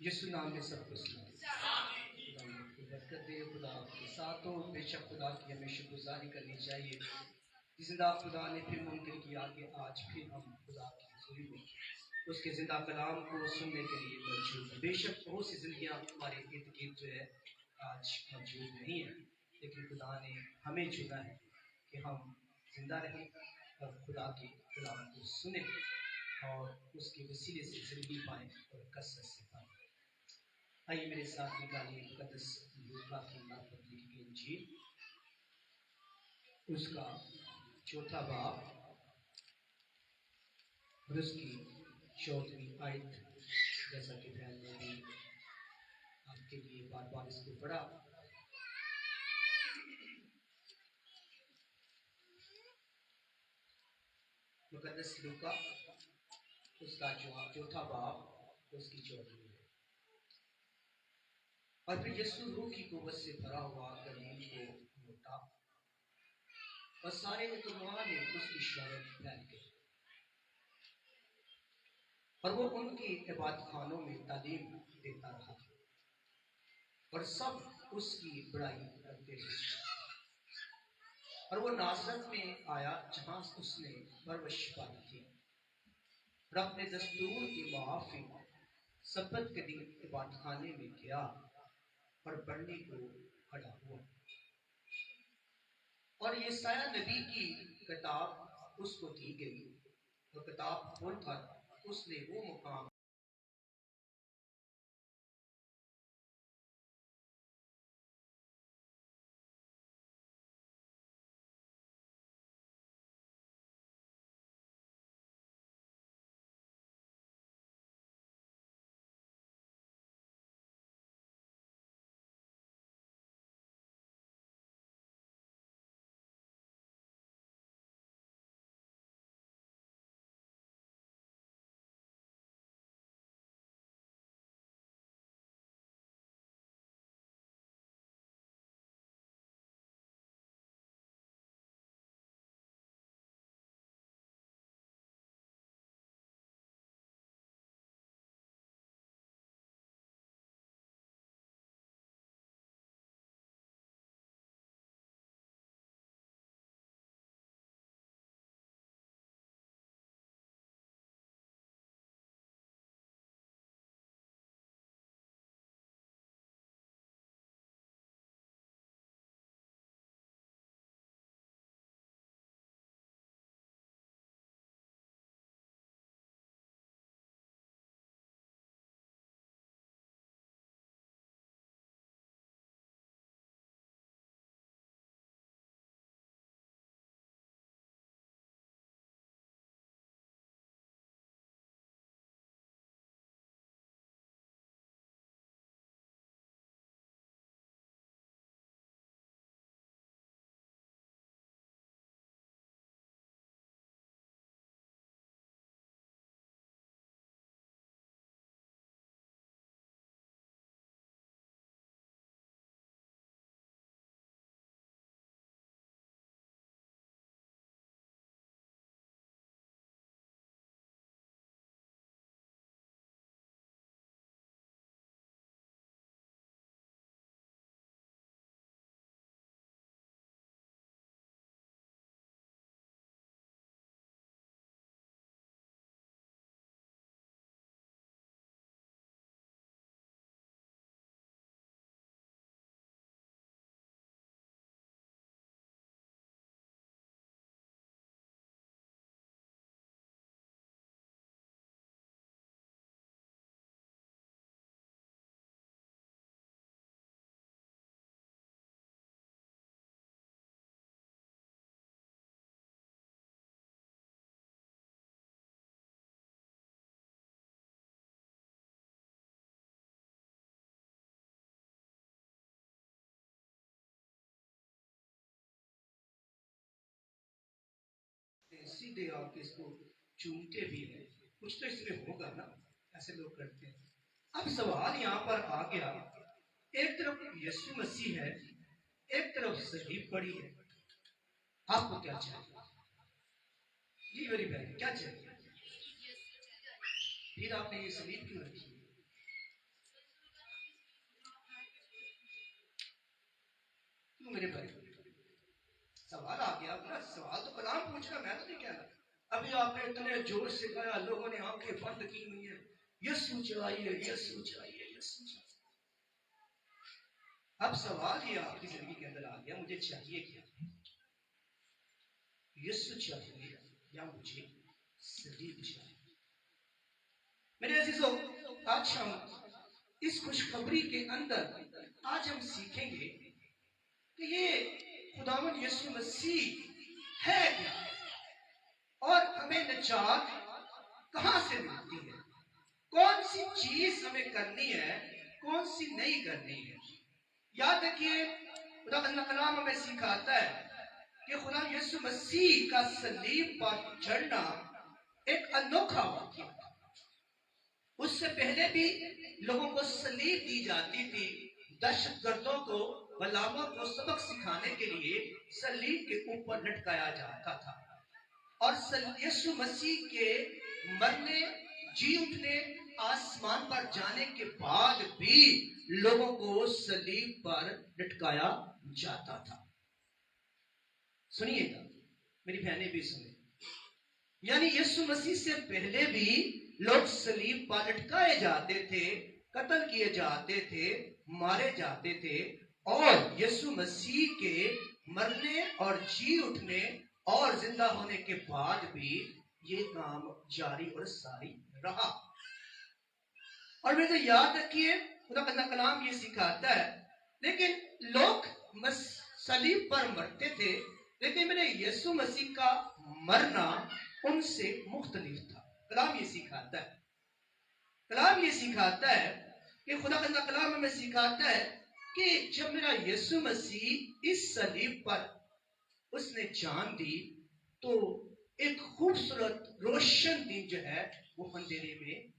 یسوع نام میں سب کو سلام۔ خدا ہم کو برکت دے، خدا آپ کے ساتھ ہو۔ بے شک خدا کی ہمیں شکر گزاری کرنی چاہیے کہ زندہ خدا نے پھر ممکن کیا کہ آج پھر ہم خدا کی حضوری میں اس کے زندہ کلام کو سننے کے لیے موجود ہیں۔ بے شک بہت سی زندگیاں ہمارے ارد گرد جو ہے آج موجود نہیں ہیں، لیکن خدا نے ہمیں چنا ہے کہ ہم زندہ رہیں اور خدا کے کلام کو سنیں اور اس کے وسیلے سے زندگی پائیں اور کثرت سے پائیں۔ آئیے میرے ساتھ نکالیے مقدس لوکا کی نام پر لکھی گئی انجیل، اس کا 4 باب اور اس کی 14ویں آیت۔ جیسا کہ بہن نے بھی آپ کے لیے بار بار اس کو پڑھا، مقدس لوکا اس کا 4 باب اس کی 14ویں آیت۔ اور پھر یسوع روح کی قوت سے بھرا ہوا گلیل کو لوٹا اور سارے اتباع نے اس کی شہرت پھیل گئی، اور وہ ان کی عبادت خانوں میں تعلیم دیتا رہا اور سب اس کی بڑائی کرتے رہے۔ اور وہ ناصرت میں آیا جہاں اس نے پرورش پائی تھی، اور اپنے دستور کے موافق سبت کے دن عبادت خانے میں گیا اور پڑھنے کو کھڑا ہوا۔ اور یسایہ نبی کی کتاب اس کو دی گئی، اور کتاب کھول کر اس نے وہ مقام سیدھے آ کے اس کو چومتے بھی ہیں، کچھ تو اس میں ہوگا نا، ایسے لوگ کرتے ہیں۔ اب سوال یہاں پر آ گیا، ایک طرف یسوع مسیح ہے، ایک طرف صلیب پڑی ہے، آپ کو کیا چاہیے؟ جی میری بہن کیا چاہیے؟ پھر آپ نے یہ صلیب کیوں رکھی؟ इतने जोर से गाया, लोगों ने आंखें बंद की हुई है, यीशु चाहिए, यीशु चाहिए, यीशु चाहिए। अब सवाल ये आपकी जिंदगी के अंदर आ गया, मुझे चाहिए क्या? यीशु चाहिए या मुझे सलीब चाहिए? मेरे अजीजों, आज हम इस खुशखबरी के अंदर आज हम सीखेंगे कि ये खुदावंद यीशु मसीह है क्या, और हमें निजात कहां से मिलती है, कौन सी चीज हमें करनी है, कौन सी नहीं करनी है। याद रखिए, खुदा का कलाम हमें सिखाता है कि खुदा यीशु मसीह का सलीब पर चढ़ना एक अनोखा वाक़या था। उससे पहले भी लोगों को सलीब दी जाती थी, दहशतगर्दों को, गुलामों को सबक सिखाने के लिए सलीब के ऊपर लटकाया जाता था। और यीशु मसीह के मरने, जी उठने, आसमान पर जाने के बाद भी लोगों को सलीब पर लटकाया जाता था। सुनिएगा, मेरी बहनें भी सुने, यानी यीशु मसीह से पहले भी लोग सलीब पर लटकाए जाते थे, कत्ल किए जाते थे, मारे जाते थे, और यीशु मसीह के मरने और जी उठने और जिंदा होने के बाद भी ये काम जारी और सारी रहा। और मेरे तो याद रखिए, खुदा का कलाम ये सिखाता है, लेकिन लोग सलीब पर मरते थे, लेकिन मेरे यीशु मसीह का मरना उनसे मुख्तलिफ था। कलाम ये सिखाता है, कलाम ये सिखाता है कि खुदा का कलाम हमें सिखाता है कि जब मेरा यीशु मसीह इस सलीब पर उसने जान दी, तो एक खूबसूरत रोशन दिन जो है वो अंधेरे में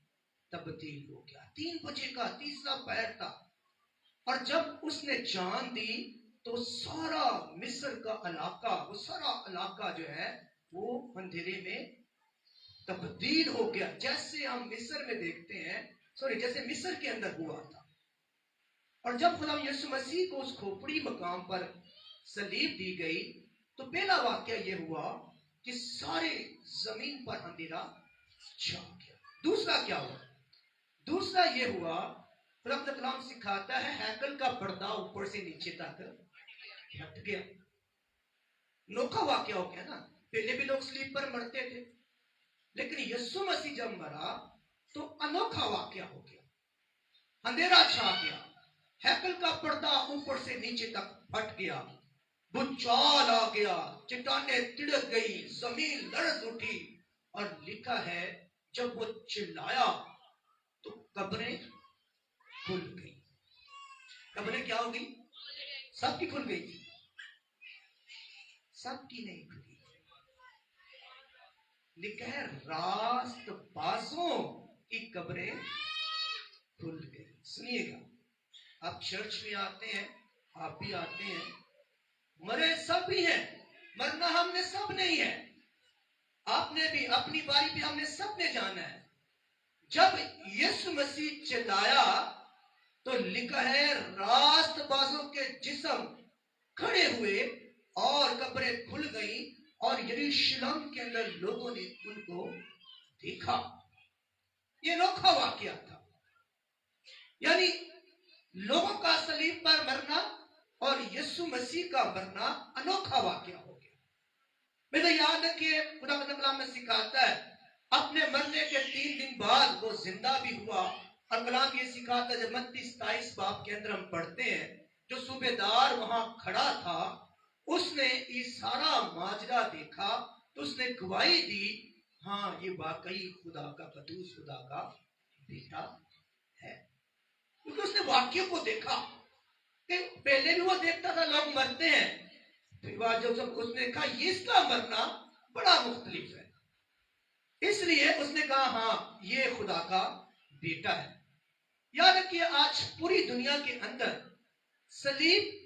तब्दील हो गया। 3 बजे का तीसरा पहर था, और जब उसने जान दी तो सारा मिस्र का इलाका, वो सारा इलाका जो है वो अंधेरे में तब्दील हो गया, जैसे हम मिस्र में देखते हैं, जैसे मिस्र के अंदर हुआ था। और जब खुदा यीशु मसीह को उस खोपड़ी मकाम पर सलीब दी गई, तो पहला वाक्य यह हुआ कि सारे जमीन पर अंधेरा छा गया। दूसरा क्या हुआ? दूसरा यह हुआ, खुदा का कलाम सिखाता है, हैकल का पर्दा ऊपर से नीचे तक हट गया। नोखा वाक्य हो गया ना। पहले भी लोग सलीब पर मरते थे, लेकिन यीशु मसीह जब मरा तो अनोखा वाक्य हो गया, अंधेरा छा गया, हैकल का पर्दा ऊपर से नीचे तक फट गया, भूचाल आ गया, चट्टानें तिड़क गई, जमीन लड़क उठी, और लिखा है जब वो चिल्लाया तो कब्रें खुल गई। कब्रें क्या हो गई? सबकी खुल गई थी, सबकी नहीं खुली। लिखा है रास्त बाजों की कब्रें खुल गई। सुनिएगा, आप चर्च में आते हैं, आप भी आते हैं, मरे सब भी हैं, मरना हमने सब नहीं है, आपने भी अपनी बारी पे, हमने सबने जाना है। जब यीशु मसीह चिल्लाया तो लिखा है रास्त बाजों के जिस्म खड़े हुए और कब्रें खुल गई, और यरूशलेम के अंदर लोगों ने उनको देखा। ये अनोखा वाकया था, यानी लोगों का सलीब पर मरना और यीशु मसीह का मरना अनोखा वाकया हो गया। मैं तो याद रखिए, खुदा का कलाम में सिखाता है, अपने मरने के 3 दिन बाद वो जिंदा भी हुआ। और कलाम ये सिखाता है, जब मत्ती 27 बाब के अंदर हम पढ़ते हैं, जो सूबेदार वहां खड़ा था, उसने ये सारा माजरा देखा, तो उसने गवाही दी, हाँ ये वाकई खुदा का कदूस, खुदा का बेटा है, क्योंकि उसने वाक्य को देखा। कि पहले भी वो देखता था लोग मरते हैं, फिर बाद जब उसने कहा ये इसका मरना बड़ा मुख्तलिफ है, इसलिए उसने कहा हाँ ये खुदा का बेटा है। याद रखिए, आज पूरी दुनिया के अंदर सलीब,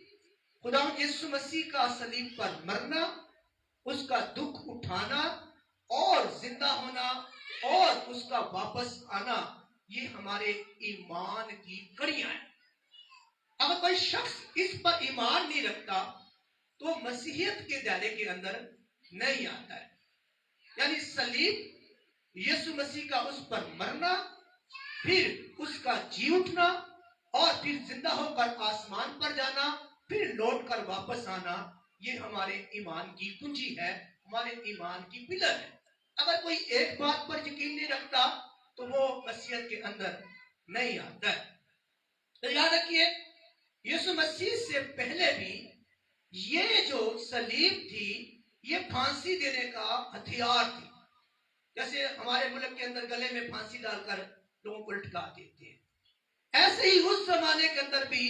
खुदा यीशु मसीह का सलीब पर मरना, उसका दुख उठाना और जिंदा होना और उसका वापस आना, ये हमारे ईमान की कड़ियां हैं। अगर कोई शख्स इस पर ईमान नहीं रखता तो मसीहियत के दायरे के अंदर नहीं आता है। यानी सलीब यीशु मसीह का उस पर मरना, फिर उसका जी उठना और फिर जिंदा होकर आसमान पर जाना, फिर लौट कर वापस आना, ये हमारे ईमान की कुंजी है, हमारे ईमान की पिलर है। अगर कोई एक बात पर यकीन नहीं रखता तो वो मसीहत के अंदर नहीं आता है। तो याद रखिए, यीशु मसीह से पहले भी ये जो सलीब थी, ये फांसी देने का हथियार थी। जैसे हमारे मुल्क के अंदर गले में फांसी डालकर लोगों को लटका देते हैं, ऐसे ही उस जमाने के अंदर भी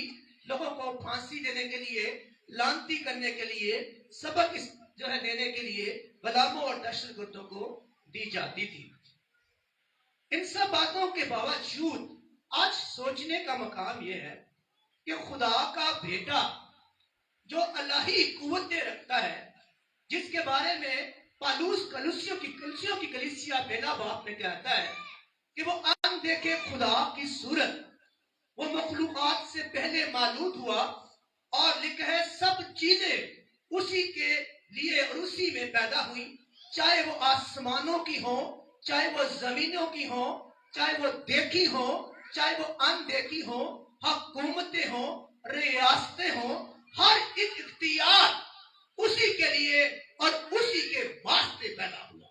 लोगों को फांसी देने के लिए, लानती करने के लिए, सबक जो है देने के लिए गुलामों और दहशतगर्दों को दी जाती थी। इन सब बातों के बावजूद आज सोचने का मकाम यह है कि खुदा का बेटा जो अल्लाही कुव्वतें रखता है, जिसके बारे में पालूस कलुसियों की कलीसिया बेला बाप ने कहता है कि वो अनदेखे खुदा की सूरत, वो मखलूकात से पहले मालूम हुआ, और लिखा है सब चीजें उसी के लिए और उसी में पैदा हुई, चाहे वो आसमानों की हो, चाहे वो जमीनों की हो, चाहे वो देखी हो, चाहे वो अनदेखी हो, हुकूमतें हो, रियासतें हो, हर एक इख्तियार उसी के लिए और उसी के वास्ते पैदा हुआ।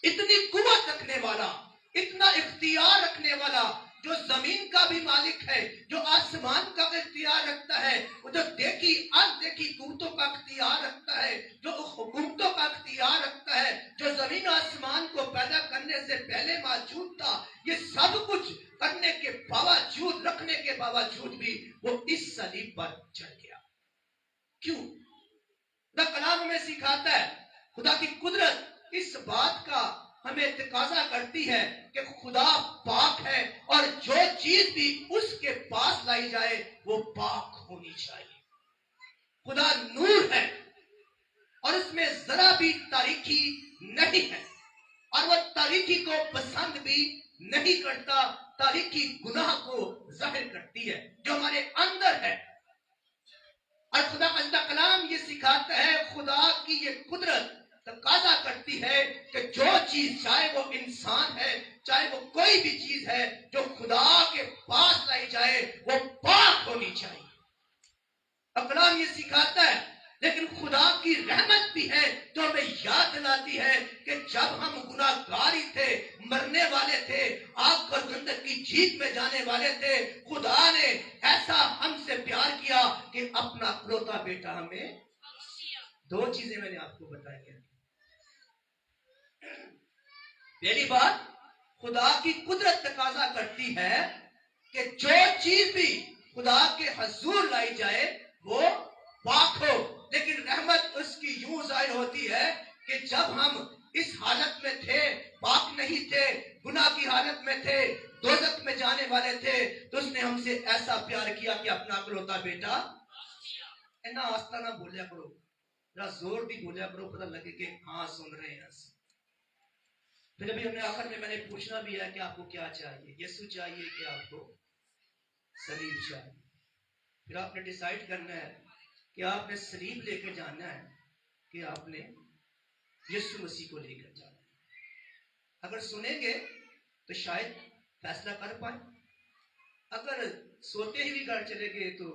इतनी कुव्वत रखने वाला, इतना इख्तियार रखने वाला, जो जमीन का भी मालिक है, जो आसमान का इख्तियार रखता है, वो जो देखी अनदेखी कुव्वतों का इख्तियार रखता है, जो हुकूमतों का इख्तियार रखता है, जो जमीन आसमान को पैदा करने से पहले मौजूद था, ये सब कुछ करने के बावजूद, रखने के बावजूद भी वो इस सलीब पर चढ़ गया। क्यों? खुदा कलाम में सिखाता है, खुदा की कुदरत इस बात का हमें तकाजा करती है कि खुदा पाक है, और जो चीज भी उसके पास लाई जाए वो पाक होनी चाहिए। खुदा नूर है और उसमें जरा भी तारीकी नहीं है, और वह तारीकी को पसंद भी नहीं करता। तारीकी गुनाह को जाहिर करती है जो हमारे अंदर है। और खुदा का कलाम ये सिखाता है, खुदा की ये कुदरत तकाजा करती है कि जो चीज, चाहे वो इंसान है, चाहे वो कोई भी चीज है, जो खुदा के पास लाई जाए वो पाक होनी चाहिए। कलाम ये सिखाता है, लेकिन खुदा की रहमत भी है जो हमें याद दिलाती है कि जब हम गुनाहगारी थे, मरने वाले थे, आग और गंधक की झीक में जाने वाले थे, खुदा ने ऐसा हमसे प्यार किया कि अपना इकलौता बेटा हमें। दो चीजें मैंने आपको बताई हैं। पहली बात, खुदा की कुदरत तकाजा करती है कि जो चीज भी खुदा के हजूर लाई जाए वो पाक हो, लेकिन रहमत उसकी यूं जाहिर होती है कि जब हम इस हालत में थे, पाक नहीं थे, गुनाह की हालत में थे, दोजख में जाने वाले थे, तो उसने हमसे ऐसा प्यार किया कि अपना इकलौता बेटा। इतना आस्था ना बोलिया करो, जरा जोर भी बोलिया करो, पता लगे कि हाँ सुन रहे हैं। फिर अभी हमने आखिर में मैंने पूछना भी है कि आपको क्या चाहिए, यीशु चाहिए कि आपको सलीब चाहिए। फिर आपने डिसाइड करना है कि आपने सलीब लेकर जाना है कि आपने यीशु मसीह को लेकर जाना है। अगर सुनेंगे तो शायद फैसला कर पाए, अगर सोते ही भी घर चले गए तो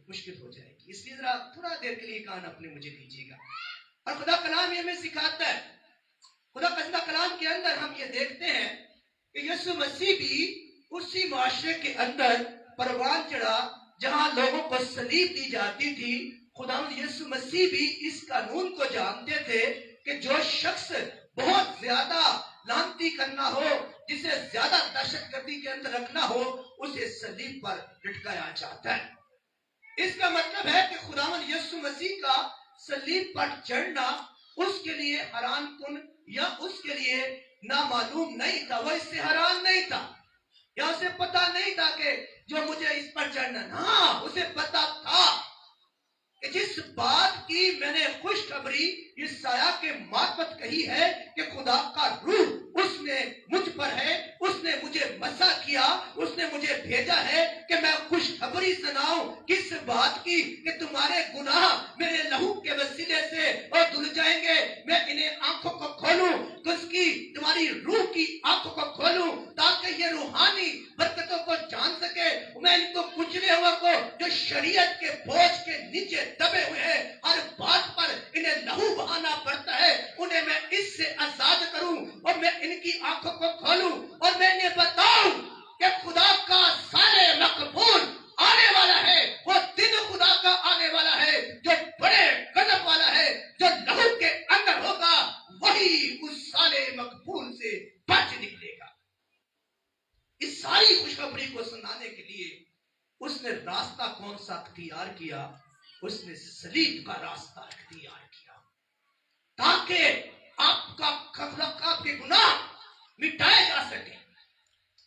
मुश्किल हो जाएगी। इसलिए जरा थोड़ा देर के लिए कान अपने मुझे दीजिएगा। और खुदा कलाम ये हमें सिखाता है, खुदा कलाम के अंदर हम ये देखते हैं कि यीशु मसीह भी उसी माशरे के अंदर परवान चढ़ा जहां लोगों को सलीब दी जाती थी। खुदा यीशु मसीह भी इस कानून को जानते थे कि जो शख्स बहुत ज्यादा लानती करना हो, जिसे ज्यादा दहशतगर्दी के अंदर रखना हो, उसे सलीब पर लटकाया जाता है। इसका मतलब है कि खुदावंद यीशु मसीह का सलीब पर चढ़ना उसके लिए हैरान कुन या उसके लिए नामालूम नहीं था। वह इससे हैरान नहीं था या उसे पता नहीं था कि जो मुझे इस पर चढ़ना, हाँ उसे पता था कि जिस इस बात की मैंने खुशखबरी यशायाह के मार्फत कही है कि खुदा का रूह उसने मुझ पर है, उसने मुझे मसा किया, उसने मुझे भेजा है कि मैं खुशखबरी सुनाऊं। किस बात की? कि तुम्हारे गुनाह मेरे लहू के वसीले से और धुल जाएंगे। मैं इन्हें आंखों को खोलूं, उसकी तुम्हारी रूह की आंखों को खोलूं, ताकि ये रूहानी बरकतों को जान सके। मैं इनको कुचले हुआ को जो शरीयत के बोझ के नीचे दबे हुए हैं, हर बात पर इन्हें लहू बहाना पड़ता है, उन्हें मैं इससे आजाद करूं और मैं इनकी आंखों को खोलूं और मैं इन्हें बताऊं कि खुदा का सारे मकबूल आने वाला है। वो दिन खुदा का आने वाला है जो बड़े गजब वाला है, जो लहू के अंदर होगा, वही उस साले मकबूल से बच निकलेगा। इस सारी खुशखबरी को सुनाने के लिए उसने रास्ता कौन सा अख्तियार किया? उसने सलीब का रास्ता अख्तियार किया, ताकि आपके गुनाह मिटाए जा सके।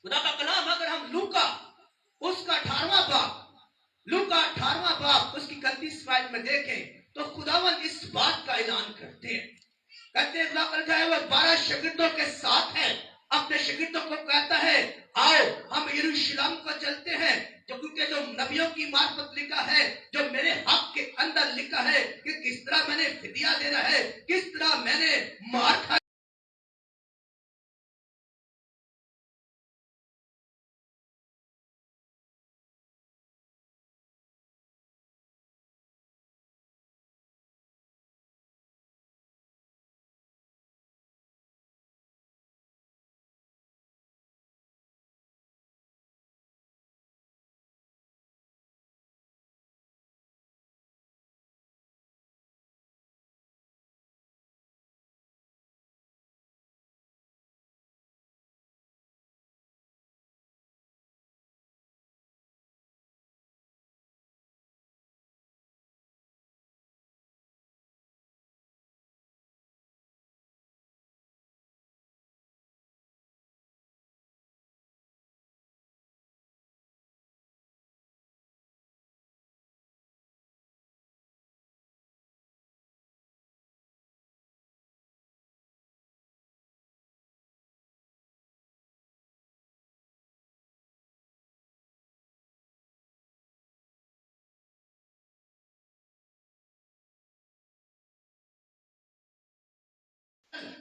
खुदा का कलाम अगर हम लूका उसका 18वां बाब उसकी 31 आयत में देखें तो खुदावन इस बात का ऐलान करते हैं। कहते हैं वो 12 शागिर्दों के साथ है, अपने शागिर्दों को कहता है आओ हम यरूशलेम को चलते हैं, जो क्योंकि जो नबियों की मार्फत लिखा है, जो मेरे हक के अंदर लिखा है कि किस तरह मैंने फिदिया देना है, किस तरह मैंने मार खा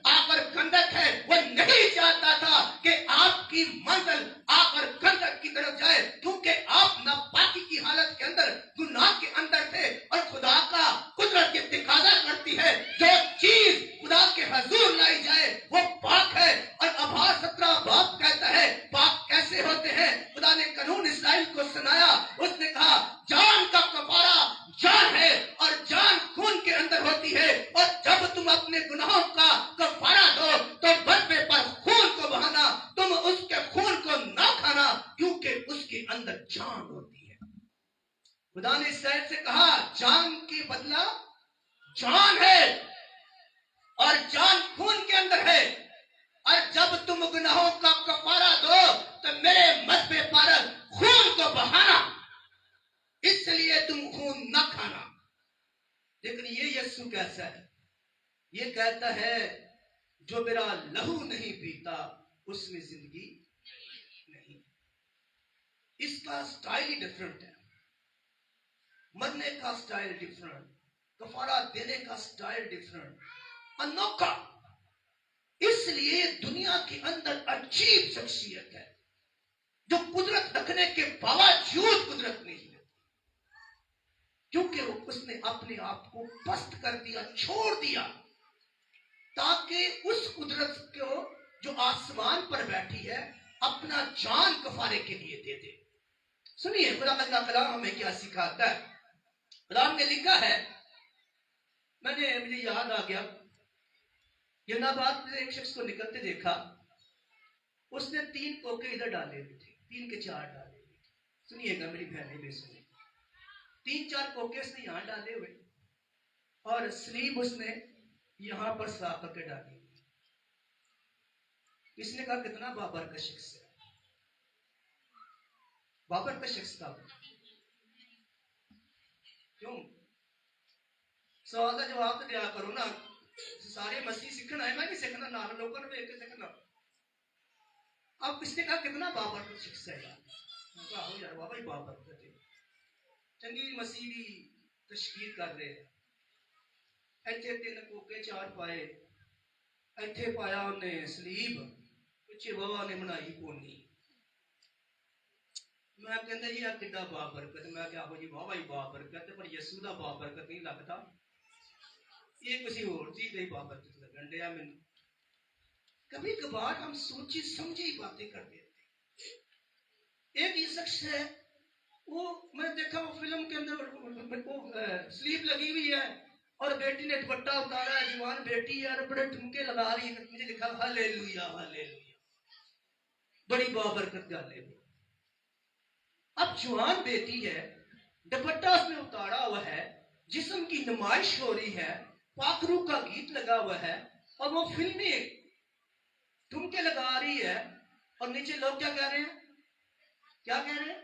आकर गंधक है। वो नहीं चाहता था कि आपकी मंजिल आकर गंधक की तरफ जाए, क्योंकि आप नापाकी की हालत के अंदर, गुनाह के अंदर थे और खुदा का कुदरत की तकाजा करती है जो चीज खुदा के हजूर लाई जाए वो पाक है। और अभार 17 बाप कहता है पाक कैसे होते हैं। खुदा ने कानून इस्राइल को सुनाया, उसने कहा जान का कफारा जान है और जान खून के अंदर होती है, और जब तुम अपने गुनाहों का कफारा दो तो बदबे पर खून को बहाना, तुम उसके खून को ना खाना, क्योंकि उसके अंदर जान होती है। खुदा ने इस्राइल से कहा जान के बदला जान है और जान खून के अंदर है, और जब तुम गुनाहों का कफारा दो तो मेरे मसबे पर खून को बहाना, इसलिए तुम खून न खाना। लेकिन ये यीशु कैसा है? ये कहता है जो मेरा लहू नहीं पीता उसमें जिंदगी नहीं। इसका स्टाइल ही डिफरेंट है, मरने का स्टाइल डिफरेंट, कफारा देने का स्टाइल डिफरेंट, अनोखा। इसलिए दुनिया के अंदर अजीब शख्सियत है जो कुदरत रखने के बावजूद कुदरत नहीं है, क्योंकि उसने अपने आप को पस्त कर दिया, छोड़ दिया, ताकि उस कुदरत को जो आसमान पर बैठी है अपना जान कफारे के लिए दे दे। सुनिए खुदा का कलाम हमें क्या सिखाता है। कलाम ने लिखा है, मुझे याद आ गया, जनाबाद में एक शख्स को निकलते देखा, उसने 3 कोके इधर डाले हुए थे, 3 के 4 डाले हुए थे। सुनिएगा मेरी बहनें भी सुनिए, 3-4 कोके उसने यहाँ डाले हुए और स्लीव उसने यहाँ पर साफ करके डाली। इसने कहा कितना बाबर का शख्स है, बाबर का शख्स था। क्यों? सवाल का जवाब तो दिया करो ना, सारे मसीह सीखना है, मैं नहीं सीखना ना, लोगों ने देख के सीखना। अब किसने कहा कितना बाबरकत शिक्षा है, हो यार बाबा ही बाबरकत है, चंगी मसीह भी तशकीर कर रहे हैं। ਇੱਥੇ ਤਿੰਨ ਕੋਕੇ ਚਾਰ ਪਾਏ, ਇੱਥੇ ਪਾਇਆ ਉਹਨੇ ਸਲੀਬ, ਪਿੱਛੇ ਬਾਬਾ ਨੇ ਬਣਾਈ ਕੋਨੀ। ਮੈਂ ਕਹਿੰਦਾ ਜੀ ਆ ਕਿੱਡਾ ਬਾਬਰਕਤ, मैं क्या हो जी वाह भाई बाबरकत, पर यसू ਦਾ बाबरकत नहीं लगता, ये किसी और चीज का ही बाबरकत लगन दिया मैंने। कभी कभार हम सोची समझी ही बातें कर देते। एक ये शख्स है, वो मैंने देखा वो फिल्म के अंदर वो स्लीप लगी हुई है और बेटी ने दुपट्टा उतारा है, जवान बेटी है और बड़े ठुमके लगा रही है, मुझे लिखा हालेलुया हालेलुया, बड़ी बाबरकत गल है। अब जवान बेटी है, दुपट्टा उसने उतारा हुआ है, जिस्म की नुमाइश हो रही है, पाखरू का गीत लगा हुआ है और वो फिल्मी ठुमके लगा रही है, और नीचे लोग क्या कह रहे हैं, क्या कह रहे हैं,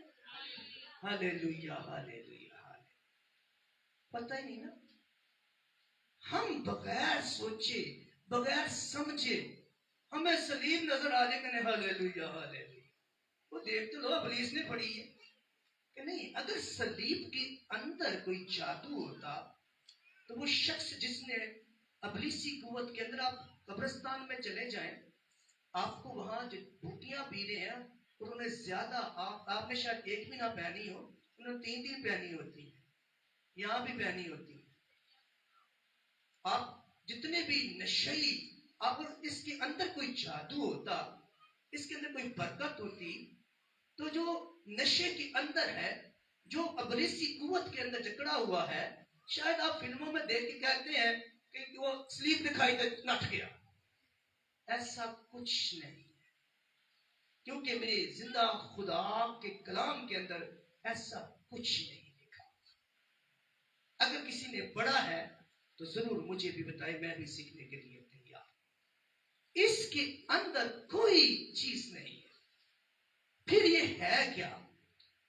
हालेलुया हालेलुया हालेलुया। पता ही नहीं ना, हम बगैर सोचे बगैर समझे हमें सलीब नजर आ जाए, हालेलुया हालेलुया। वो देख तो लो इब्लीस ने पढ़ी है कि नहीं, अगर सलीब के अंदर कोई जादू होता तो वो शख्स जिसने अबलीसी कुव्वत के अंदर, आप कब्रिस्तान में चले जाएं, आपको वहां जो बूटियां पी रहे हैं उन्होंने ज्यादा, आपने शायद एक भी ना पहनी हो, उन्होंने 3 पहनी होती है, यहां भी पहनी होती है। आप जितने भी नशई, अगर इसके अंदर कोई जादू होता, इसके अंदर कोई बरकत होती, तो जो नशे के अंदर है, जो अबलीसी कुव्वत के अंदर जकड़ा हुआ है, शायद आप फिल्मों में देख के कहते हैं कि वो स्लीप दिखाई दे नट गया, ऐसा कुछ नहीं, क्योंकि मेरे जिंदा खुदा के कलाम के अंदर ऐसा कुछ नहीं लिखा। अगर किसी ने पढ़ा है तो जरूर मुझे भी बताए, मैं भी सीखने के लिए तैयार। इसके अंदर कोई चीज नहीं है, फिर ये है क्या?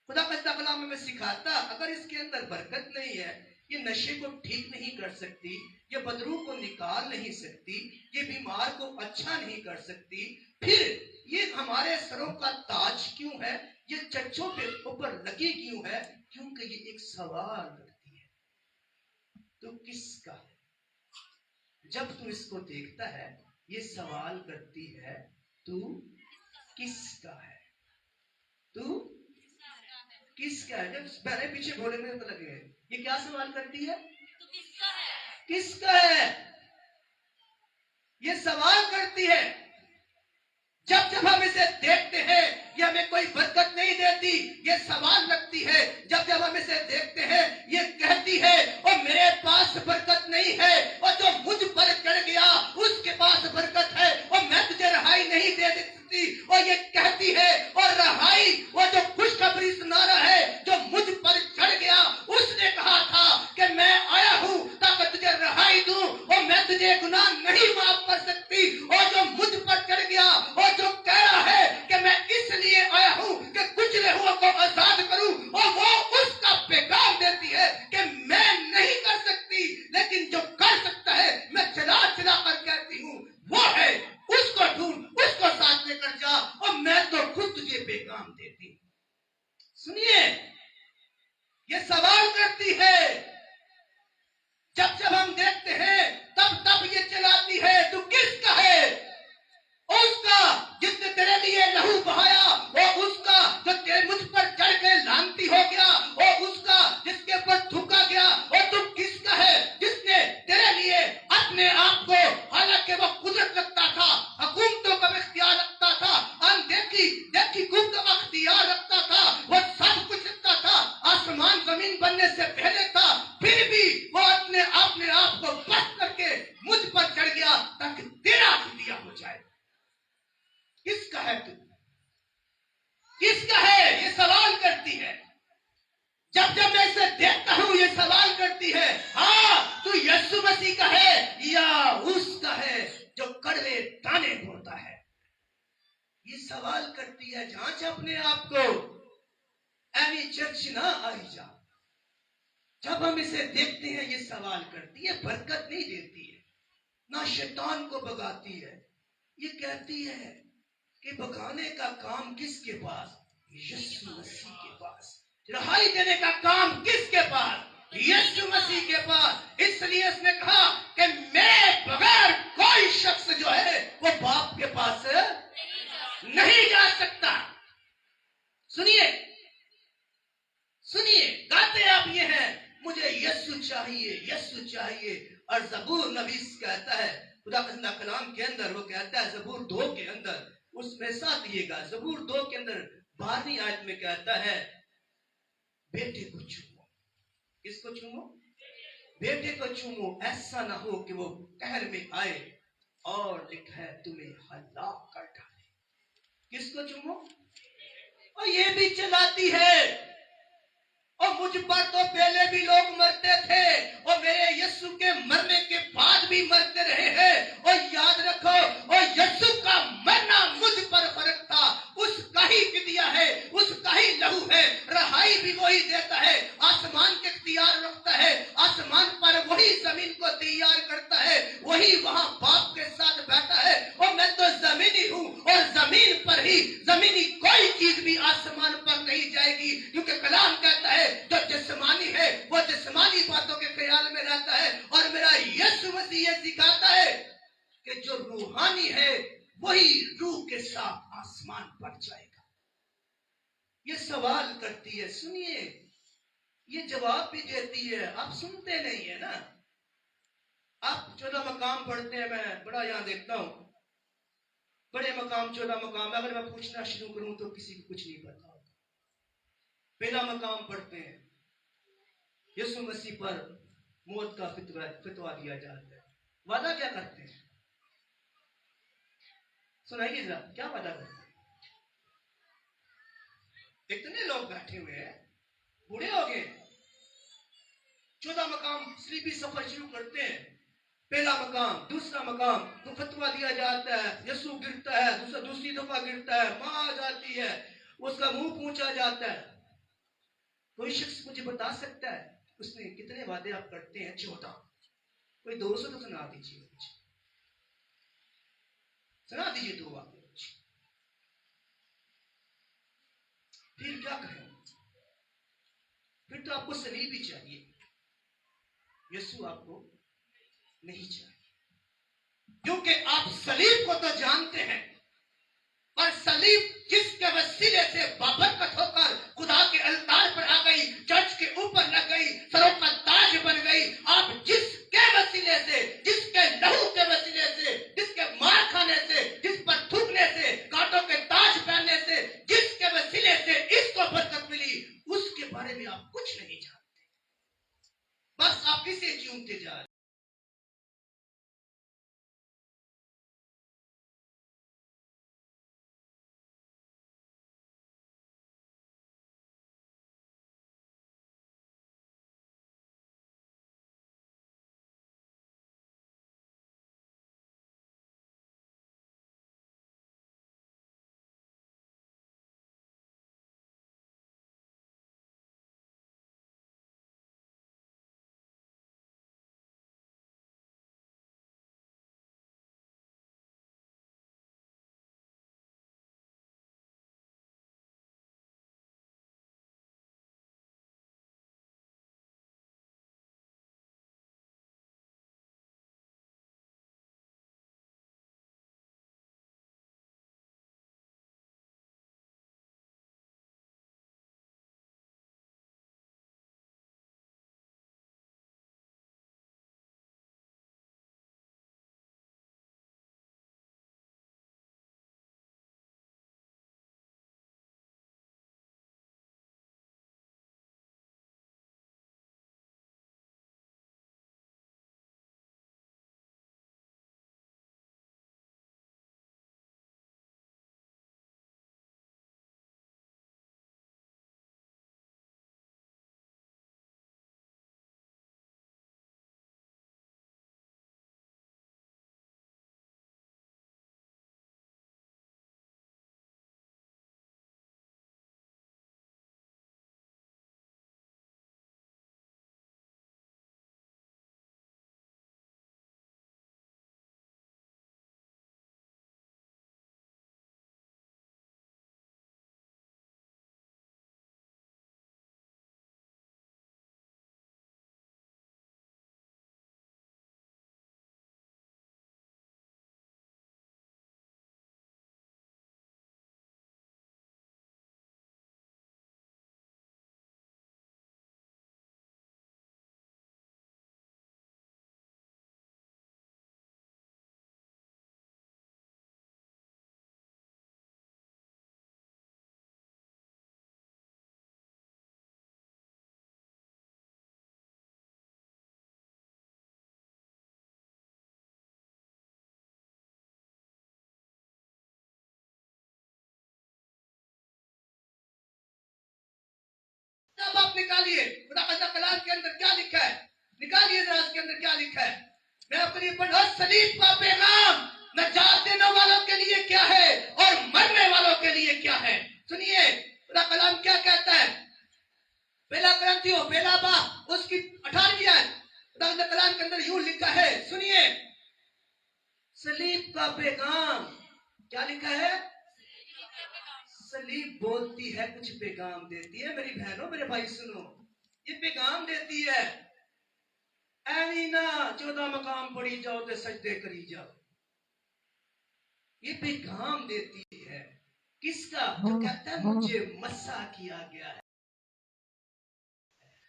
खुदा का कलाम में सिखाता, अगर इसके अंदर बरकत नहीं है, ये नशे को ठीक नहीं कर सकती, ये बदरू को निकाल नहीं सकती, ये बीमार को अच्छा नहीं कर सकती, फिर ये हमारे सरों का ताज क्यों है, ये चर्चों पे ऊपर लगी क्यों है? क्योंकि ये एक सवाल रखती है, तो किसका है? जब तू इसको देखता है, ये सवाल करती है, तू किसका है, तू किसका है? जब पहले पीछे बोले में तो लगे, ये क्या सवाल करती है, तू किसका है, किसका है, ये सवाल करती है। जब जब हम इसे देखते हैं, ये हमें कोई बरकत नहीं देती, ये सवाल रखती है। जब जब हम इसे देखते हैं, ये कहती है और मेरे पास बरकत नहीं है, और जो मुझ पर चढ़ गया उसके पास बरकत है, और मैं तुझे रहाई नहीं दे सकती, और ये कहती है, और रहाई वो जो खुशखबरी सुनाना है, जो मुझ पर चढ़ गया, उसने कहा था कि मैं आया हूं ताकि तुझे रहाई दूं, और मैं तुझे गुनाह नहीं माफ कर सकती, और जो मुझ पर चढ़ गया, और जो कह रहा है कि मैं इसलिए आया हूं कि कुचले हुए को आजाद करूं, और वो उसका पैगाम देती है कि मैं नहीं कर सकती, लेकिन जो कर सकता है मैं चला चला कर कहती हूं, वो है, उसको ढूंढ, उसको साथ लेकर जा, और मैं तो खुद तुझे पैगाम देती हूं। सुनिए, ये सवाल करती है। जब जब हम देखते हैं, तब तब ये चलाती है, तू किसका है? उसका जिसने तेरे लिए लहू बहाया, वो उसका जो तेरे मुझ पर चढ़ के लानती हो गया, वो उसका जिसके ऊपर थूका गया, और तू किसका है? जिसने तेरे लिए अपने आप को, हालांकि वो कुदरत रखता था, हुकूमतों का इख्तियार रखता था, अनदेखी देखी कुव्वत का इख्तियार रखता था, वो सब कुछ रखता था, आसमान जमीन बनने से पहले था, फिर भी वो अपने आप को बस करके मुझ पर चढ़ गया ताकि तेरा दिया हो जाए। किसका है तू? किसका है? ये सवाल करती है। जब जब मैं इसे देखता हूं, ये सवाल करती है, हाँ तू यीशु मसीह का है या उसका है जो कड़वे ताने बोलता है? ये सवाल करती है। जांच अपने आप को, एनी चर्च ना आई जा, जब हम इसे देखते हैं ये सवाल करती है, बरकत नहीं देती है, ना शैतान को भगाती है। ये कहती है कि भगाने का काम किसके पास? यीशु मसीह के पास। रहाई देने का काम किसके पास? यीशु मसीह के पास। इसलिए उसने कहा कि मेरे बगैर कोई शख्स जो है वो बाप के पास नहीं जा सकता। सुनिए सुनिए, गाते आप ये हैं, मुझे यीशु चाहिए, यीशु चाहिए। और ज़बूर नबी कहता है, खुदा का कलाम के अंदर वो कहता है, ज़बूर 2 के अंदर, उसमें साथ दिएगा, ज़बूर 2 के अंदर 12वीं आयत में कहता है, बेटे को चूमो। किसको चूमो? बेटे को चूमो, ऐसा ना हो कि वो कहर में आए और लिखा है तुम्हें हलाक कर डाले। किसको चूमो? और ये भी चलाती है, और मुझ पर तो पहले भी लोग मरते थे और मेरे यीशु के मरने के बाद भी मरते रहे हैं। और याद रखो, और यीशु का मरना मुझ पर फर्क था, उसका ही फिदिया है, उसका ही लहू है। रहाई भी वही देता है, आसमान के इख्तियार रखता है, आसमान पर वही जमीन को तैयार करता है, वही वहां बाप के साथ बैठा है। और मैं तो जमीनी हूं और जमीन पर ही, जमीनी कोई चीज भी आसमान पर नहीं जाएगी, क्योंकि कलाम कहता है जो जिस्मानी है वो जिस्मानी बातों के ख्याल में रहता है। और मेरा यीशु मसीह ये सिखाता है कि जो रूहानी है वही रूह के साथ आसमान पर जाएगा। ये सवाल करती है, सुनिए, ये जवाब भी देती है, आप सुनते नहीं है ना। आप 14 मकाम पढ़ते हैं, मैं बड़ा यहां देखता हूं, बड़े मकाम 14 मकाम, अगर मैं पूछना शुरू करूं तो किसी को कुछ नहीं पता। पहला मकाम पढ़ते हैं, यीशु मसीह पर मौत का फितवा दिया जाता है। वादा क्या करते हैं? सुनाइए जरा, क्या वादा करते हैं? इतने लोग बैठे हुए हैं, बूढ़े हो गए। 14 मकाम स्लीपी सफर शुरू करते हैं। पहला मकाम, दूसरा मकाम, तो फतवा दिया जाता है, यीशु गिरता है, दूसरी दफा गिरता है, मां आ जाती है, उसका मुंह पूछा जाता है। कोई शख्स मुझे बता सकता है उसने कितने वादे आप करते हैं? 14। कोई 200 तो सुना दीजिए, कुछ सुना दीजिए 2 वादे। फिर क्या करें? फिर तो आपको सलीब भी चाहिए, यीशु आपको नहीं चाहिए, क्योंकि आप सलीब को तो जानते हैं, पर सलीब जिसके वसीले से बाबरकत होकर खुदा के अलतार पर आ गई, चर्च के ऊपर लग गई, सरों का ताज बन गई, आप जिसके वसीले से, जिसके लहू के वसीले से, जिसके मार खाने से, जिस पर थूकने से, कांटों के ताज पहनने से, जिसके वसीले से इसको बरकत मिली, उसके बारे में आप कुछ नहीं जानते, बस आप इसे चूमते जा रहे। نکالیے خدا کا کلام کے اندر کیا لکھا ہے, نکالیے ذرا اس کے اندر کیا لکھا ہے. میں اپنی پڑھا, صلیب کا پیغام نجات دینے والوں کے لیے کیا ہے اور مرنے والوں کے لیے کیا ہے. سنیے خدا کلام کیا کہتا ہے, پہلا کرنتھیوں پہلا باب اس کی 18ویں آیت, خدا کے کلام کے اندر یوں لکھا ہے, سنیے صلیب کا پیغام کیا لکھا ہے. صلیب بولتی ہے, کچھ پیغام دیتی ہے. میری بہنوں میرے بھائی سنو, یہ پیغام دیتی ہے. ایمینا 14 مقام پڑھی جاؤ تے سجدے کری جاؤ. یہ پیغام دیتی ہے کس کا, جو کہتا ہے مجھے مسح کیا گیا ہے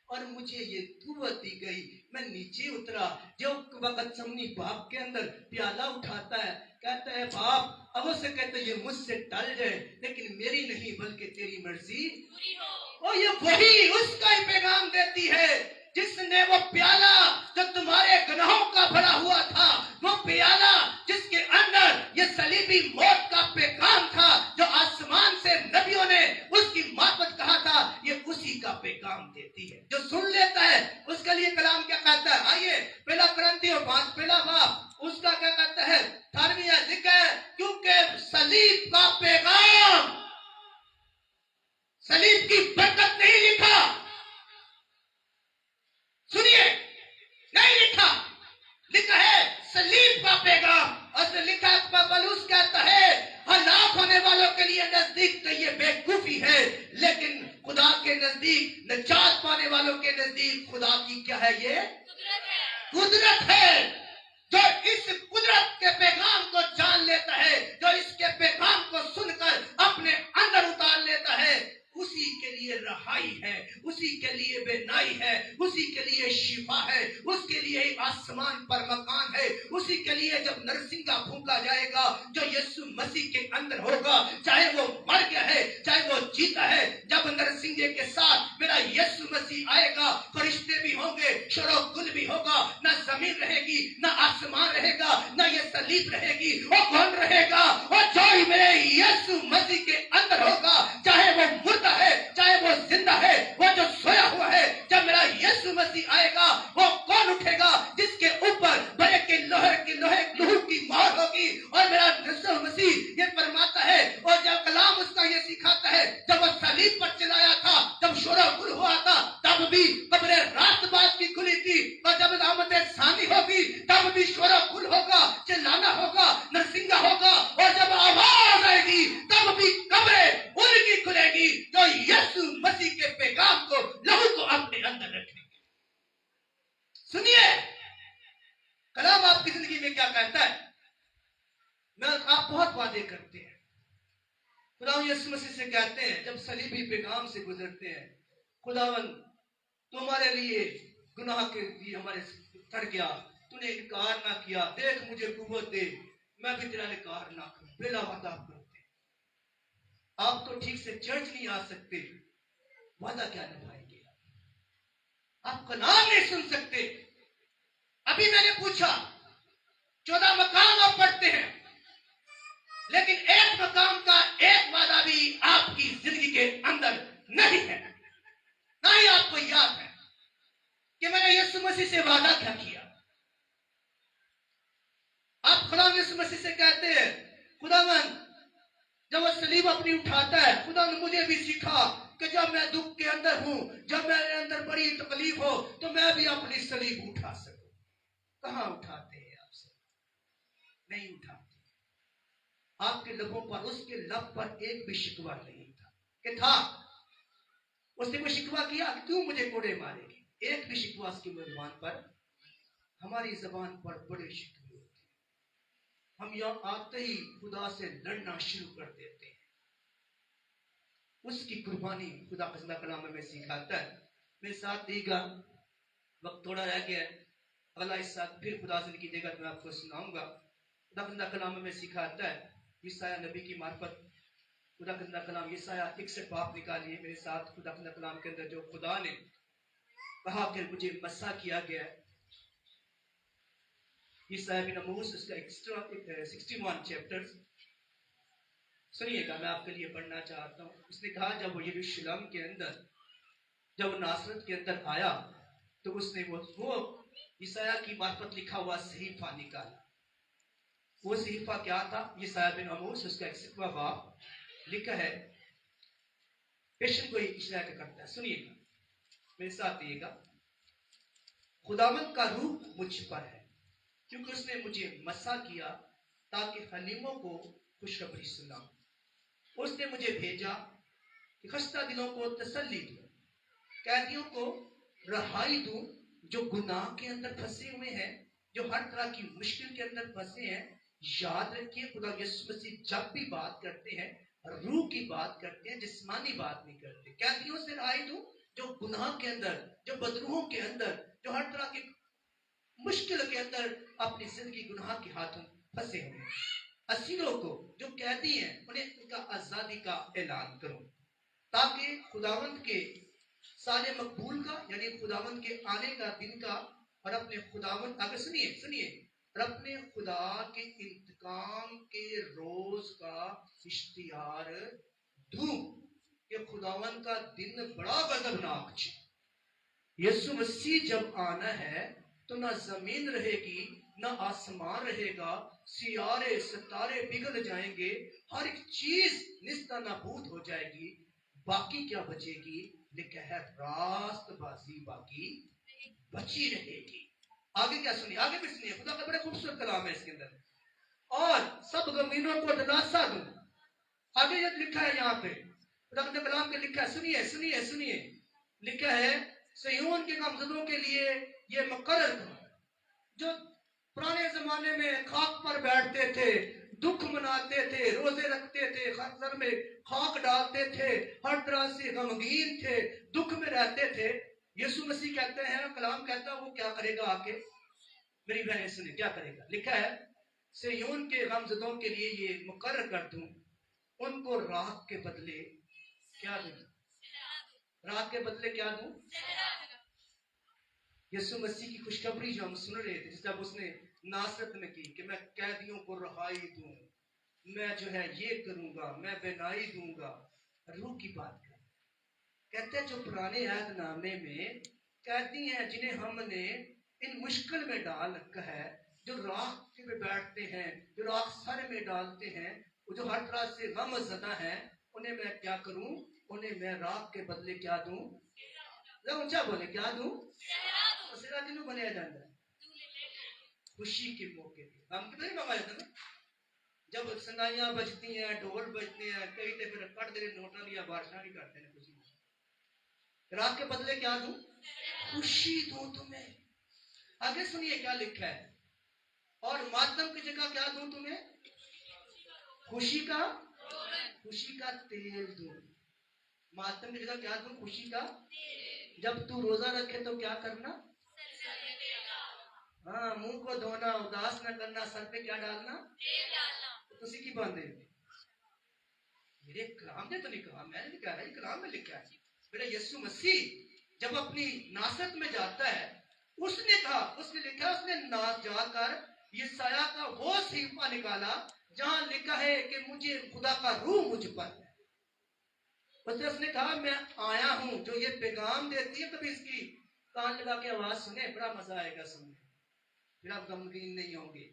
اور مجھے یہ قوت دی گئی. میں نیچے اترا, جو وقت سمنی باپ کے اندر پیالہ اٹھاتا ہے, کہتا ہے باپ اب اسے کہتا ہے یہ مجھ سے ٹل جائے لیکن میری نہیں بلکہ تیری مرضی پوری ہو. اور یہ وہی اس کا ہی پیغام دیتی ہے جس نے وہ پیالہ جو تمہارے گناہوں کا بھرا ہوا تھا, وہ پیالہ جس کے اندر یہ صلیبی موت کا پیغام تھا جو آسمان سے نبیوں نے اس کی معرفت کہا تھا, یہ اسی کا پیغام دیتی ہے. جو سن لیتا ہے اس کے لیے کلام کیا کہتا ہے. آئیے پہلا کرنتھیوں پہلا باب اس کا کیا کہتا ہے, 18ویں آیت لکھا ہے, کیونکہ صلیب کا پیغام صلیب کی برکت نہیں لکھا. سنیے نہیں لکھا, لکھا ہے صلیب کا پیغام. اور سے لکھا پولس کہتا ہے ہلاک ہونے والوں کے لیے نزدیک تو یہ بے وقوفی ہے, لیکن خدا کے نزدیک نجات پانے والوں کے نزدیک خدا کی کیا ہے, یہ قدرت ہے. جو اس قدرت کے پیغام کو جان لیتا ہے, جو اس کے پیغام کو سن کر اپنے اندر اتار لیتا ہے, اسی کے لیے رہائی ہے, اسی کے لیے بینائی ہے, اسی کے لیے شفا ہے, اس کے لیے آسمان پر مکان ہے, اسی کے لیے جب نرسنگا پھونکا جائے گا جو یسوع مسیح کے اندر ہوگا, چاہے وہ مر گیا ہے چاہے وہ جیتا ہے, جب نرسنگے کے ساتھ میرا یسوع مسیح آئے گا, فرشتے بھی ہوں گے, شور و گل بھی ہوگا, نہ زمین رہے گی نہ آسمان رہے گا نہ یہ صلیب رہے گی. وہ کون رہے گا, وہ جو ہی میرے یسوع مسیح کے اندر ہوگا, چاہے وہ مردہ ہے چاہے وہ زندہ ہے, وہ جو سویا ہوا ہے. جب میرا یسوع مسیح آئے گا وہ کون اٹھے گا, جس کے اوپر بڑے کے لوہے کی مہر ہوگی. اور میرا یسوع مسیح یہ فرماتا ہے, اور جب کلام اس کا یہ سکھاتا ہے, جب وہ صلیب پر چلایا تھا, جب شور و گل ہوا تھا, تب بھی قبریں رات بات کی کھلی تھی, اور جب آمد ثانی ہوگی تب بھی شور و گل ہوگا, چلانا ہوگا, نرسنگا ہوگا, اور جب آواز آئے گی تب بھی قبریں ان کی کھلے گی جو یسوع مسیح کے پیغام کو لہو کو اپنے اندر رکھیں گے. سنیے کلام آپ کی زندگی میں کیا کہتا ہے. میں آپ بہت وعدے کرتے ہیں, خدا یسوع مسیح سے کہتے ہیں جب صلیبی پیغام سے گزرتے ہیں, خداوند تمہارے لیے گناہ کے لیے ہمارے چڑھ گیا, تو نے انکار نہ کیا, دیکھ مجھے قوت دے, میں بھی تیرا انکار نہ کروں. بلا وعدہ کرتے آپ تو ٹھیک سے چرچ نہیں آ سکتے, وعدہ کیا نبھائیں گے, آپ کلام نہیں سن سکتے. ابھی میں نے پوچھا 14 مقام آپ پڑھتے ہیں, لیکن ایک مقام کا ایک وعدہ بھی آپ کی زندگی کے اندر نہیں ہے, نہ ہی آپ کو یاد ہے کہ میں نے یسوع مسیح سے وعدہ کیا کیا. آپ خدا یسوع مسیح سے کہتے ہیں خداوند جب وہ صلیب اپنی اٹھاتا ہے, خدا نے مجھے بھی سکھا کہ جب میں دکھ کے اندر ہوں, جب میرے اندر بڑی تکلیف ہو, تو میں بھی اپنی صلیب اٹھا سکوں. کہاں اٹھاتے ہیں آپ سے, نہیں اٹھاتے. آپ کے لبوں پر, اس کے لب پر ایک بھی شکوہ نہیں تھا, کہ تھا اس نے کوئی شکوہ کیا کہ کیوں مجھے کوڑے مارے گی, ایک بھی شکوہ اس کی زبان پر. ہماری زبان پر بڑے شکوے ہوتے ہیں, ہم یہاں آتے ہی خدا سے لڑنا شروع کر دیتے ہیں. اس کی قربانی خدا کا زندہ کلام میں سکھاتا ہے. میرے ساتھ دے گا, وقت تھوڑا رہ گیا ہے, اگلا اس ساتھ پھر خدا زندگی دے گا تو میں آپ کو سناؤں گا. خدا کا زندہ کلام میں سکھاتا ہے یسایہ نبی کی معرفت. خدا کا زندہ کلام یسایہ 61 باب نکالیے میرے ساتھ. خدا کا زندہ کلام کے اندر جو خدا نے کہا کہ مجھے مسح کیا گیا ہے, یسایہ بن آموس اس کا 61 چیپٹر سنیے گا, میں آپ کے لیے پڑھنا چاہتا ہوں. اس نے کہا جب وہ یروشلم کے اندر जब वो नासरत के अंदर आया तो उसने वो यशायाह की मार्फत लिखा हुआ सहीफा निकाला। वो सहीफा क्या था? यशायाह बिन आमोस उसका 61वां बाब लिखा है। पेशन को इशारा करता है, सुनिएगा मेरे साथ दिएगा। खुदावंद का रूह मुझ पर है क्योंकि उसने मुझे मसा किया ताकि हलीमों को खुशखबरी सुनाऊं। उसने मुझे भेजा कि खस्ता दिलों को तसल्ली दूं, कैदियों को रहाई दूं जो गुनाह के अंदर फंसे हुए हैं, जो हर तरह की मुश्किल के अंदर फंसे हैं। याद रखिए खुदा यीशु मसीह जब भी बात करते हैं रूह की बात करते हैं, जिस्मानी बात नहीं करते। कैदियों से रहाई दूं जो गुनाह के अंदर, जो बदरूहों के अंदर, जो हर तरह की मुश्किल के अंदर अपनी जिंदगी गुनाह के हाथों फंसे हुए हैं। असीरों को जो कैदी हैं उन्हें उनका आजादी का ऐलान करूं ताकि खुदावंद के साले मकबूल का यानी खुदावंद के आने का दिन का और अपने खुदावंद, अगर सुनिए सुनिए, और अपने खुदा के इंतकाम के रोज का इश्तिहार दूं कि खुदावंद का दिन बड़ा गजबनाक है। यीशु मसीह जब आना है तो ना जमीन रहेगी ना आसमान रहेगा, सियारे सितारे पिघल जाएंगे, हर एक चीज निस्ता नाबूद हो जाएगी। बाकी क्या बचेगी? लिखा है रास्तबाजी बाकी बची रहेगी। आगे क्या सुनिए, आगे भी सुनिए, खुदा का बड़ा खूबसूरत कलाम है इसके अंदर। और सब गमीनों को दिलासा दूं। आगे ये लिखा है यहाँ पे खुदा के कलाम के लिखा है, सुनिए सुनिए सुनिए, लिखा है सिय्योन के गमजदों के लिए ये मुकर्रर करो जो पुराने जमाने में खाक पर बैठते थे, दुख मनाते थे, रोजे रखते थे, सर में खाक डालते थे, हर तरह से गमगीन थे, दुख में रहते थे। यीशु मसीह कहते हैं, कलाम कहता है वो क्या करेगा आके? मेरी बहनें सुने क्या करेगा। लिखा है सिय्योन के गमजदों के लिए ये मुकर्रर कर दूं, उनको रात के बदले क्या दूं? रात के बदले क्या दूं? यीशु मसीह की खुशखबरी जो हम सुन रहे थे जब उसने नासरत में की कि मैं कैदियों को रहाई दूं, मैं जो है ये करूंगा, मैं बेनाई दूंगा, रूह की बात कर। कहते हैं जो पुराने अहदनामे में कैदी हैं जिन्हें हमने इन मुश्किल में डाल रखा है, जो राख में बैठते हैं, जो राख सर में डालते हैं, वो जो हर तरह से गम ज़दा है, उन्हें मैं क्या करूं? उन्हें मैं राख के बदले क्या दूं? ऊंचा बोले क्या दूं? सिरा किन्हों बनाया जाता है? खुशी के मौके पे हम कितने मंगा जाते हैं जब सनाइयां बजती हैं, ढोल बजते हैं, कई तो फिर कट दे नोटा लिया बादशाह नहीं करते हैं खुशी। रात के बदले क्या दूं? खुशी दूं तुम्हें। आगे सुनिए क्या लिखा है, और मातम की जगह क्या दूं तुम्हें? खुशी का तेल दूं। मातम की जगह क्या दूं? खुशी का। जब तू रोजा रखे तो क्या करना? हाँ, मुंह को धोना, उदास न करना, सर पे क्या डालना? तो उसी की बांधे। मेरे कलाम ने तो नहीं कहा, मैंने नहीं कहा, कलाम में लिखा है। मेरा यीशु मसीह जब अपनी नासरत में जाता है, उसने कहा, उसने लिखा, उसने नास जाकर यशायाह का वो सहीफा निकाला जहां लिखा है कि मुझे खुदा का रूह मुझ पर है। उसने कहा मैं आया हूं जो ये पैगाम देती है, कभी इसकी कान लगा के आवाज सुने, बड़ा मजा आएगा सुनने, फिर आप गमगीन नहीं होंगे।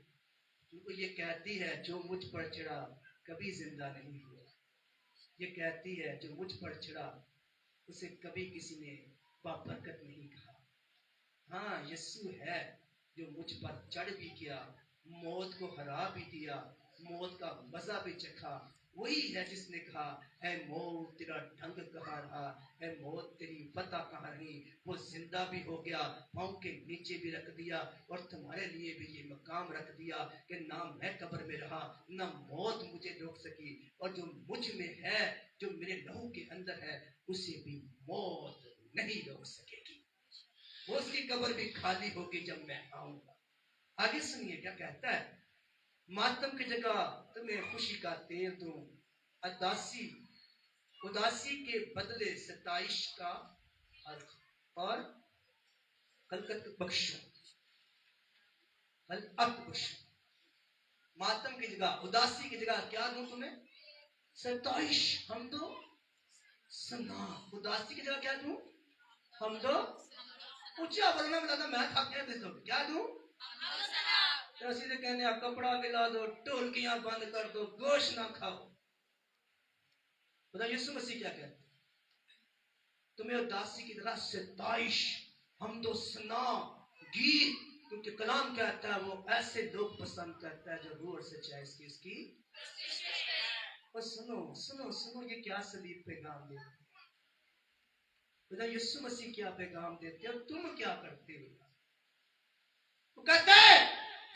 क्योंकि ये कहती है जो मुझ पर चढ़ा कभी जिंदा नहीं हुआ। ये कहती है जो मुझ पर चढ़ा उसे कभी किसी ने बाबरकत नहीं कहा। हाँ, यीशु है जो मुझ पर चढ़ भी गया, मौत को हरा भी दिया, मौत का मजा भी चखा। वही है जिसने कहा है मौत तेरा ढंग कहाँ रहा, है मौत तेरी फतह कहाँ रही। वो जिंदा भी हो गया, पांव के नीचे भी रख दिया, और तुम्हारे लिए भी ये मकाम रख दिया कि ना मैं कब्र में रहा, ना मौत मुझे रोक सकी, और जो मुझ में है, जो मेरे लहू के अंदर है, उसे भी मौत नहीं रोक सकेगी। वो उसकी कब्र भी खाली होगी जब मैं आऊंगा। आगे सुनिए क्या कहता है, मातम की जगह तुम्हें खुशी का तेल दूं, उदासी के बदले सताइश का अर्थ, और हलकत बख्शो, हलकत बख्शो। मातम की जगह, उदासी की जगह क्या दूं तुम्हें? सताइश। हम दो सना। उदासी की जगह क्या दूं? ہم تو اچھا بولنا بتا میں تھک گیا تو کیا دوں اسی نے کہنے کپڑا ملا دو ٹولکیاں بند کر دو گوشت نہ کھاؤ خدا یسوع مسیح کیا کہتے تمہیں اداسی کی طرح ستائش حمد و ثنا گیت کیونکہ کلام کہتا ہے وہ ایسے لوگ پسند کرتا ہے جو روح اور سچائی اس کی اور سنو سنو سنو یہ کیا صلیب پیغام دیتے خدا یسوع مسیح کیا پیغام دیتے اور تم کیا کرتے ہو وہ کہتے ہیں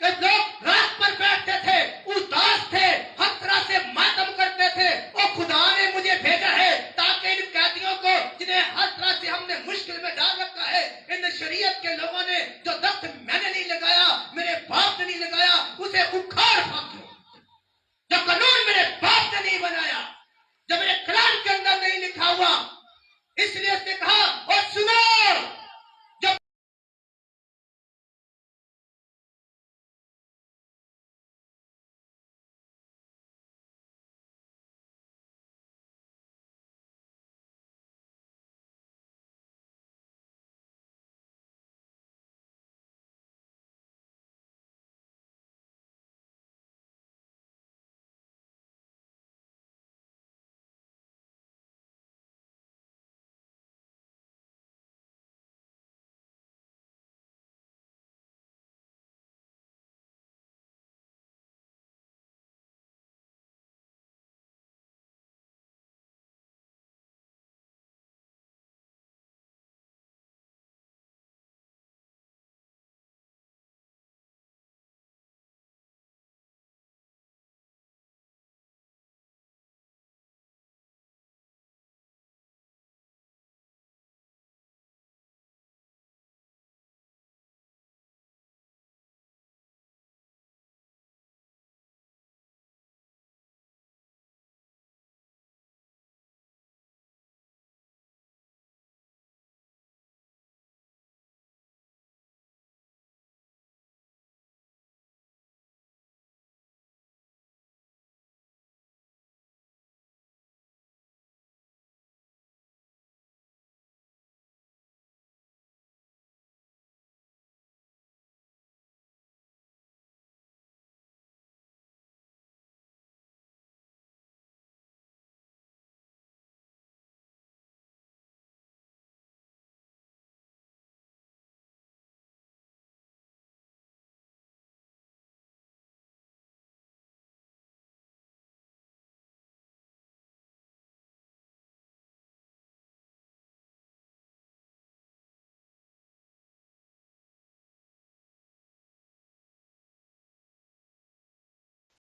کہ لوگ رات پر بیٹھتے تھے اداس تھے ہر طرح سے ماتم کرتے تھے اور خدا نے مجھے بھیجا ہے تاکہ ان قیدیوں کو جنہیں ہر طرح سے ہم نے مشکل میں ڈال رکھا ہے ان شریعت کے لوگوں نے جو دست میں نے نہیں لگایا میرے باپ نے نہیں لگایا اسے اکھاڑ پھینکو جو قانون میرے باپ نے نہیں بنایا جو میرے کلام کے اندر نہیں لکھا ہوا اس لیے اس نے کہا